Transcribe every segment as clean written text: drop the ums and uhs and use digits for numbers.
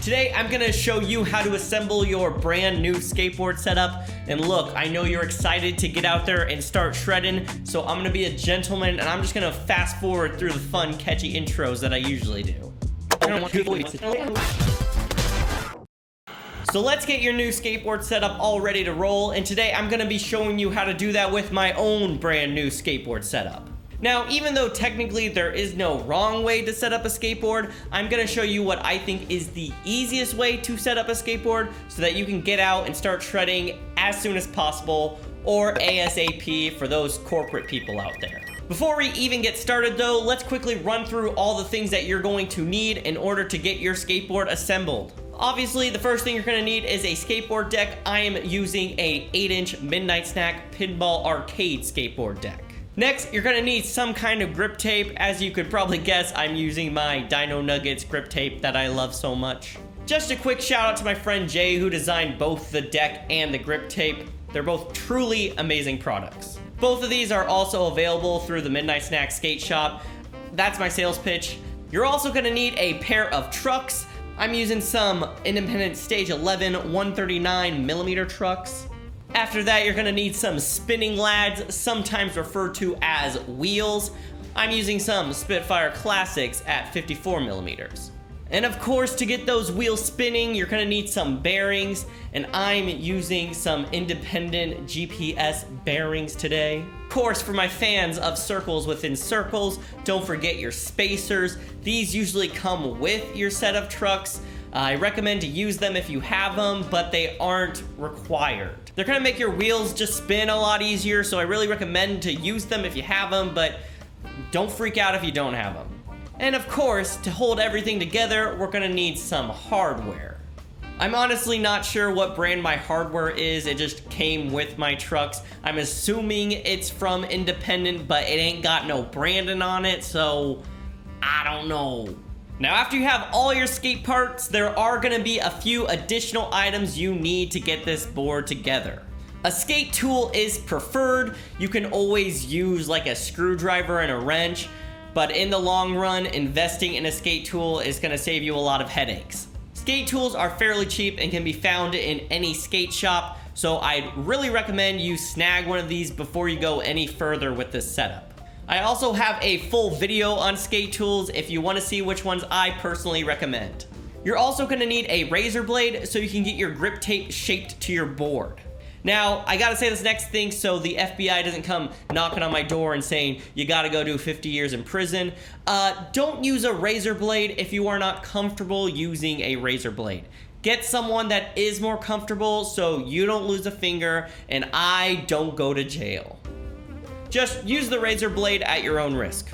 Today, I'm gonna show you how to assemble your brand new skateboard setup. And look, I know you're excited to get out there and start shredding, so I'm gonna be a gentleman and I'm just gonna fast forward through the fun, catchy intros that I usually do. So let's get your new skateboard setup all ready to roll, and today I'm gonna be showing you how to do that with my own brand new skateboard setup. Now, even though technically there is no wrong way to set up a skateboard, I'm gonna show you what I think is the easiest way to set up a skateboard so that you can get out and start shredding as soon as possible, or ASAP for those corporate people out there. Before we even get started though, let's quickly run through all the things that you're going to need in order to get your skateboard assembled. Obviously, the first thing you're gonna need is a skateboard deck. I am using a 8-inch Midnight Snack Pinball Arcade skateboard deck. Next, you're gonna need some kind of grip tape. As you could probably guess, I'm using my Dino Nuggets grip tape that I love so much. Just a quick shout out to my friend Jay, who designed both the deck and the grip tape. They're both truly amazing products. Both of these are also available through the Midnight Snack Skate Shop. That's my sales pitch. You're also gonna need a pair of trucks. I'm using some independent Stage 11 139mm trucks. After that, you're gonna need some spinning lads, sometimes referred to as wheels. I'm using some Spitfire Classics at 54mm. And of course, to get those wheels spinning, you're gonna need some bearings, and I'm using some independent GPS bearings today. Of course, for my fans of circles within circles, don't forget your spacers. These usually come with your set of trucks. I recommend to use them if you have them, but they aren't required. They're gonna make your wheels just spin a lot easier, so I really recommend to use them if you have them, but don't freak out if you don't have them. And of course, to hold everything together, we're gonna need some hardware. I'm honestly not sure what brand my hardware is. It just came with my trucks. I'm assuming it's from Independent, but it ain't got no branding on it, so I don't know. Now, after you have all your skate parts, there are gonna be a few additional items you need to get this board together. A skate tool is preferred. You can always use like a screwdriver and a wrench, but in the long run, investing in a skate tool is gonna save you a lot of headaches. Skate tools are fairly cheap and can be found in any skate shop, so I'd really recommend you snag one of these before you go any further with this setup. I also have a full video on skate tools if you want to see which ones I personally recommend. You're also going to need a razor blade so you can get your grip tape shaped to your board. Now, I gotta say this next thing so the FBI doesn't come knocking on my door and saying, you gotta go do 50 years in prison. Don't use a razor blade if you are not comfortable using a razor blade. Get someone that is more comfortable so you don't lose a finger and I don't go to jail. Just use the razor blade at your own risk.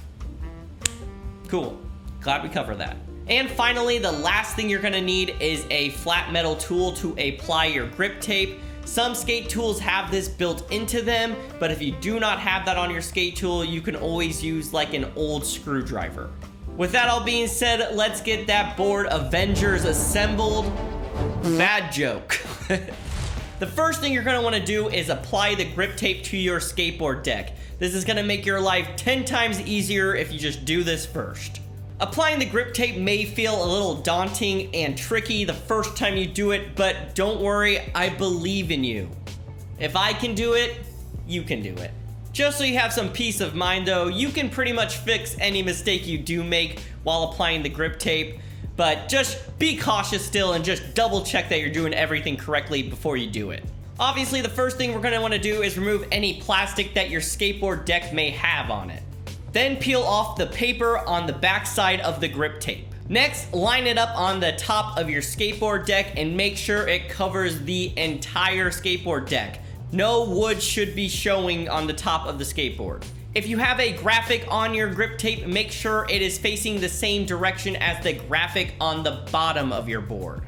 Cool, glad we covered that. And finally, the last thing you're gonna need is a flat metal tool to apply your grip tape. Some skate tools have this built into them, but if you do not have that on your skate tool, you can always use like an old screwdriver. With that all being said, let's get that board Avengers assembled. Bad joke. The first thing you're gonna wanna do is apply the grip tape to your skateboard deck. This is gonna make your life 10 times easier if you just do this first. Applying the grip tape may feel a little daunting and tricky the first time you do it, but don't worry, I believe in you. If I can do it, you can do it. Just so you have some peace of mind though, you can pretty much fix any mistake you do make while applying the grip tape, but just be cautious still and just double check that you're doing everything correctly before you do it. Obviously, the first thing we're gonna wanna do is remove any plastic that your skateboard deck may have on it. Then peel off the paper on the back side of the grip tape. Next, line it up on the top of your skateboard deck and make sure it covers the entire skateboard deck. No wood should be showing on the top of the skateboard. If you have a graphic on your grip tape, make sure it is facing the same direction as the graphic on the bottom of your board.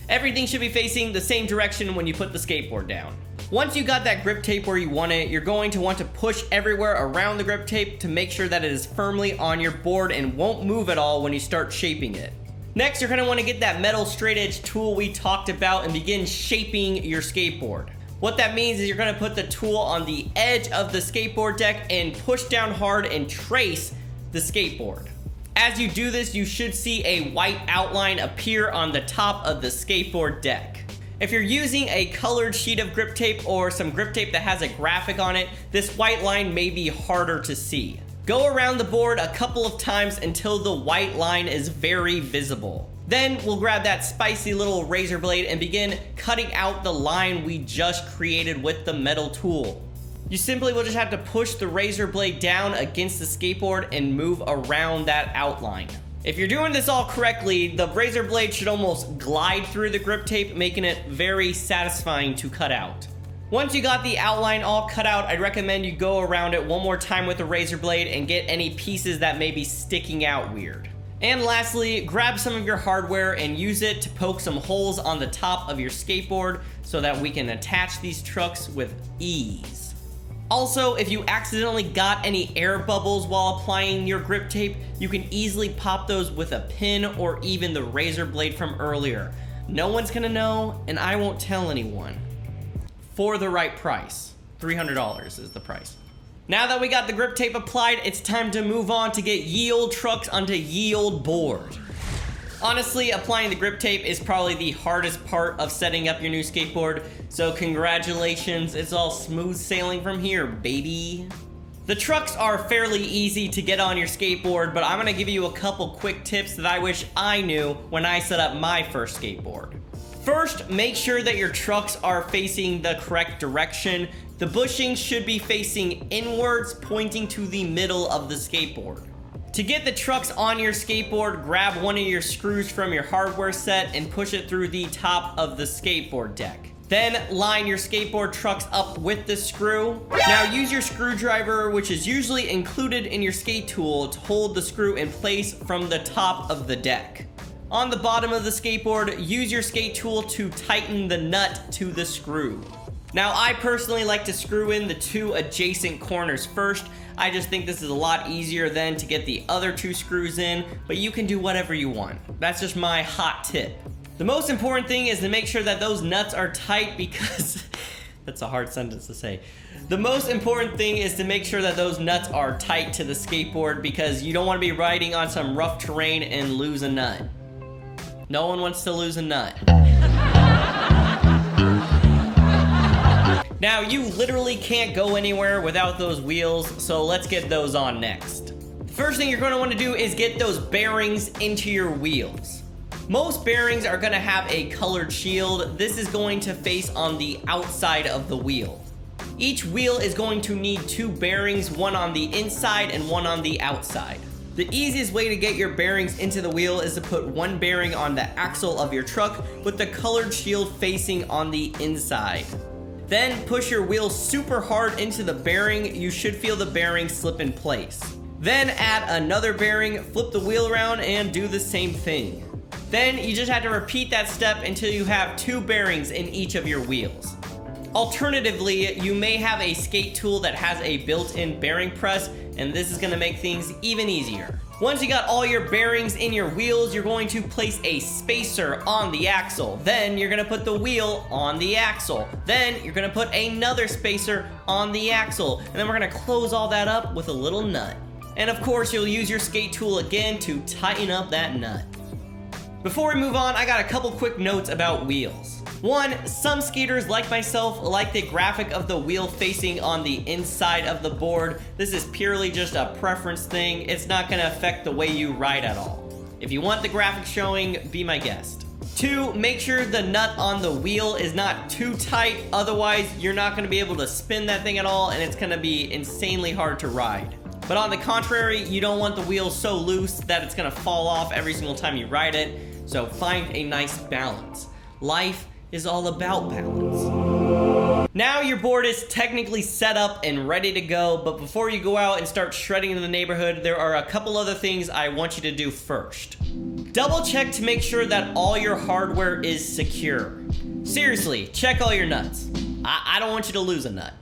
Everything should be facing the same direction when you put the skateboard down. Once you got that grip tape where you want it, you're going to want to push everywhere around the grip tape to make sure that it is firmly on your board and won't move at all when you start shaping it. Next, you're going to want to get that metal straight edge tool we talked about and begin shaping your skateboard. What that means is you're going to put the tool on the edge of the skateboard deck and push down hard and trace the skateboard. As you do this, you should see a white outline appear on the top of the skateboard deck. If you're using a colored sheet of grip tape or some grip tape that has a graphic on it, this white line may be harder to see. Go around the board a couple of times until the white line is very visible. Then we'll grab that spicy little razor blade and begin cutting out the line we just created with the metal tool. You simply will just have to push the razor blade down against the skateboard and move around that outline. If you're doing this all correctly, the razor blade should almost glide through the grip tape, making it very satisfying to cut out. Once you got the outline all cut out, I'd recommend you go around it one more time with the razor blade and get any pieces that may be sticking out weird. And lastly, grab some of your hardware and use it to poke some holes on the top of your skateboard so that we can attach these trucks with ease. Also, if you accidentally got any air bubbles while applying your grip tape, you can easily pop those with a pin or even the razor blade from earlier. No one's gonna know, and I won't tell anyone. For the right price. $300 is the price. Now that we got the grip tape applied, it's time to move on to get ye olde trucks onto ye olde board. Honestly, applying the grip tape is probably the hardest part of setting up your new skateboard, so congratulations, it's all smooth sailing from here, baby. The trucks are fairly easy to get on your skateboard, but I'm gonna give you a couple quick tips that I wish I knew when I set up my first skateboard. First, make sure that your trucks are facing the correct direction. The bushings should be facing inwards, pointing to the middle of the skateboard. To get the trucks on your skateboard, grab one of your screws from your hardware set and push it through the top of the skateboard deck. Then line your skateboard trucks up with the screw. Now use your screwdriver, which is usually included in your skate tool, to hold the screw in place from the top of the deck. On the bottom of the skateboard, use your skate tool to tighten the nut to the screw. Now, I personally like to screw in the two adjacent corners first. I just think this is a lot easier then to get the other two screws in, but you can do whatever you want. That's just my hot tip. The most important thing is to make sure that those nuts are tight because that's a hard sentence to say. The most important thing is to make sure that those nuts are tight to the skateboard because you don't want to be riding on some rough terrain and lose a nut. No one wants to lose a nut. Now, you literally can't go anywhere without those wheels, so let's get those on next. The first thing you're going to want to do is get those bearings into your wheels. Most bearings are going to have a colored shield. This is going to face on the outside of the wheel. Each wheel is going to need two bearings, one on the inside and one on the outside. The easiest way to get your bearings into the wheel is to put one bearing on the axle of your truck with the colored shield facing on the inside. Then push your wheel super hard into the bearing. You should feel the bearing slip in place. Then add another bearing, flip the wheel around, and do the same thing. Then you just have to repeat that step until you have two bearings in each of your wheels. Alternatively, you may have a skate tool that has a built-in bearing press, and this is going to make things even easier. Once you got all your bearings in your wheels, you're going to place a spacer on the axle. Then you're going to put the wheel on the axle. Then you're going to put another spacer on the axle. And then we're going to close all that up with a little nut. And of course, you'll use your skate tool again to tighten up that nut. Before we move on, I got a couple quick notes about wheels. One, some skaters like myself like the graphic of the wheel facing on the inside of the board. This is purely just a preference thing. It's not going to affect the way you ride at all. If you want the graphic showing, be my guest. Two, make sure the nut on the wheel is not too tight. Otherwise, you're not going to be able to spin that thing at all, and it's going to be insanely hard to ride. But on the contrary, you don't want the wheel so loose that it's going to fall off every single time you ride it. So find a nice balance. Life is all about balance. Now your board is technically set up and ready to go, but before you go out and start shredding in the neighborhood, there are a couple other things I want you to do first. Double check to make sure that all your hardware is secure. Seriously, check all your nuts. I don't want you to lose a nut.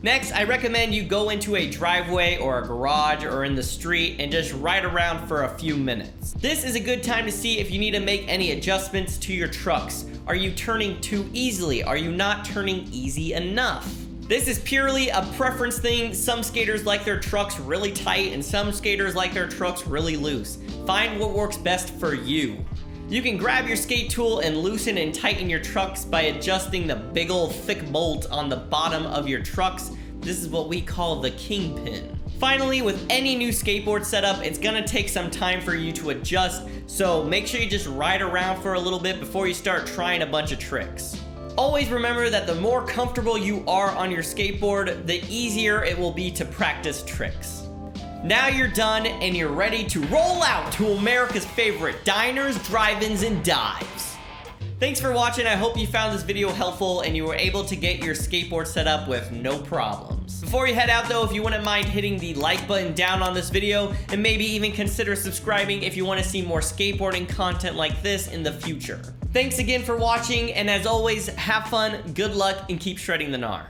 Next, I recommend you go into a driveway or a garage or in the street and just ride around for a few minutes. This is a good time to see if you need to make any adjustments to your trucks. Are you turning too easily? Are you not turning easy enough? This is purely a preference thing. Some skaters like their trucks really tight and some skaters like their trucks really loose. Find what works best for you. You can grab your skate tool and loosen and tighten your trucks by adjusting the big old thick bolt on the bottom of your trucks. This is what we call the kingpin. Finally, with any new skateboard setup, it's gonna take some time for you to adjust, so make sure you just ride around for a little bit before you start trying a bunch of tricks. Always remember that the more comfortable you are on your skateboard, the easier it will be to practice tricks. Now you're done and you're ready to roll out to America's favorite diners, drive-ins, and dives. Thanks for watching. I hope you found this video helpful and you were able to get your skateboard set up with no problems. Before you head out though, if you wouldn't mind hitting the like button down on this video and maybe even consider subscribing if you want to see more skateboarding content like this in the future. Thanks again for watching, and as always, have fun, good luck, and keep shredding the gnar.